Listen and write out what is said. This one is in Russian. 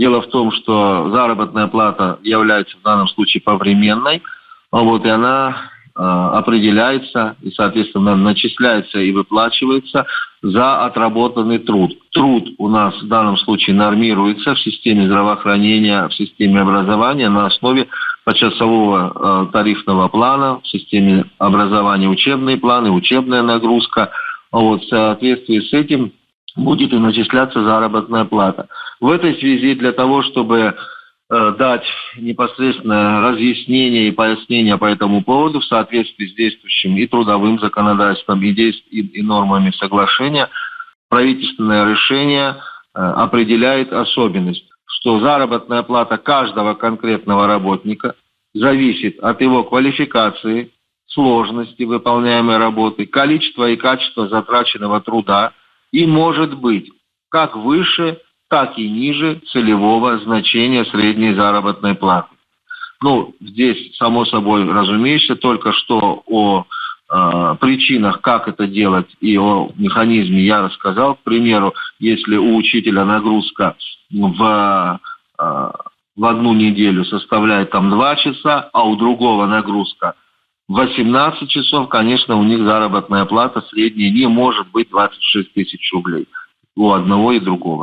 Дело в том, что заработная плата является в данном случае повременной, и она определяется и, соответственно, начисляется и выплачивается за отработанный труд. Труд у нас в данном случае нормируется в системе здравоохранения, в системе образования на основе почасового тарифного плана, в системе образования учебные планы, учебная нагрузка. В соответствии с этим будет и начисляться заработная плата. В этой связи для того, чтобы дать непосредственно разъяснение и пояснение по этому поводу в соответствии с действующим и трудовым законодательством, и нормами соглашения, правительственное решение определяет особенность, что заработная плата каждого конкретного работника зависит от его квалификации, сложности выполняемой работы, количества и качества затраченного труда и может быть как выше, так и ниже целевого значения средней заработной платы. Здесь, само собой, разумеется, только что о причинах, как это делать, и о механизме я рассказал. К примеру, если у учителя нагрузка в одну неделю составляет 2 часа, а у другого нагрузка 18 часов, конечно, у них заработная плата средняя не может быть 26 тысяч рублей у одного и другого.